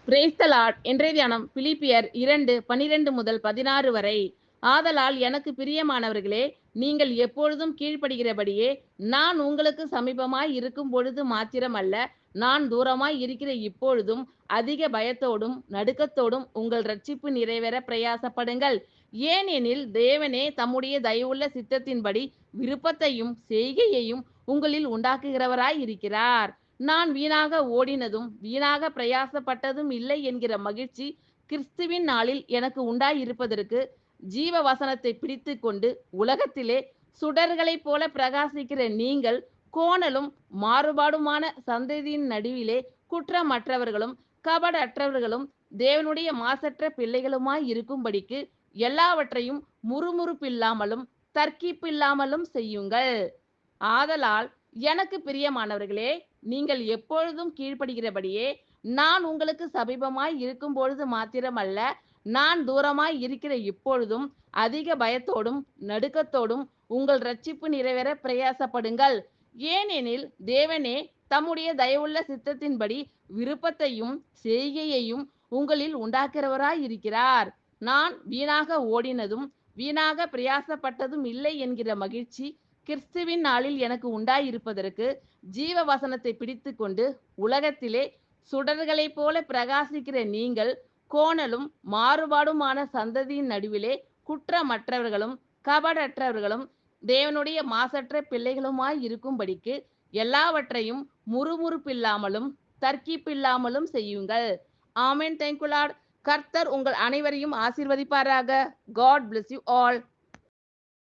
Praise the Lord. இன்றைய தியானம் பிலிப்பியர் 2:12 முதல் 16 வரை. ஆதலால் எனக்கு பிரியமானவர்களே, நீங்கள் எப்பொழுதும் கீழ்ப்படுகிறபடியே நான் உங்களுக்கு சமீபமாய் இருக்கும் பொழுது மாத்திரமல்ல, நான் தூரமாய் இருக்கிற இப்பொழுதும் அதிக பயத்தோடும் நடுக்கத்தோடும் உங்கள் இரட்சிப்பு நிறைவேற பிரயாசப்படுங்கள். ஏனெனில் தேவனே தம்முடைய தயவுள்ள சித்தத்தின்படி விருப்பத்தையும் செய்கையையும் உங்களில் உண்டாக்குகிறவராய் இருக்கிறார். நான் வீணாக ஓடினதும் வீணாக பிரயாசப்பட்டதும் இல்லை என்கிற மகிழ்ச்சி கிறிஸ்துவின் நாளில் எனக்கு உண்டாயிருப்பதற்கு ஜீவ வசனத்தை பிடித்து கொண்டு உலகத்திலே சுடர்களைப் போல பிரகாசிக்கிற நீங்கள் கோணலும் மாறுபாடுமான சந்ததியின் நடுவிலே குற்றமற்றவர்களும் கபடற்றவர்களும் தேவனுடைய மாசற்ற பிள்ளைகளுமாய் இருக்கும்படிக்கு எல்லாவற்றையும் முறுமுறுப்பில்லாமலும் தர்க்கிப்பில்லாமலும் செய்யுங்கள். ஆதலால் எனக்கு பிரியமானவர்களே, நீங்கள் எப்பொழுதும் கீழ்ப்படுகிறபடியே நான் உங்களுக்கு சமீபமாய் இருக்கும் பொழுது மாத்திரமல்ல, நான் தூரமாய் இருக்கிற இப்பொழுதும் அதிக பயத்தோடும் நடுக்கத்தோடும் உங்கள் இரட்சிப்பு நிறைவேற பிரயாசப்படுங்கள். ஏனெனில் தேவனே தம்முடைய தயவுள்ள சித்தத்தின்படி விருப்பத்தையும் செய்கையையும் உங்களில் உண்டாக்குகிறவராய் இருக்கிறார். நான் வீணாக ஓடினதும் வீணாக பிரயாசப்பட்டதும் இல்லை என்கிற மகிழ்ச்சி கிறிஸ்துவின் நாளில் எனக்கு உண்டாயிருப்பதற்கு ஜீவ வசனத்தை பிடித்து கொண்டு உலகத்திலே சுடர்களைப் போல பிரகாசிக்கிற நீங்கள் கோணலும் மாறுபாடுமான சந்ததியின் நடுவிலே குற்றமற்றவர்களும் கபடற்றவர்களும் தேவனுடைய மாசற்ற பிள்ளைகளுமாய் இருக்கும்படிக்கு எல்லாவற்றையும் முறுமுறுப்பில்லாமலும் தர்க்கிப்பில்லாமலும் செய்யுங்கள். ஆமென். Thank you Lord. கர்த்தர் உங்கள் அனைவரையும் ஆசீர்வதிப்பாராக. God bless you all.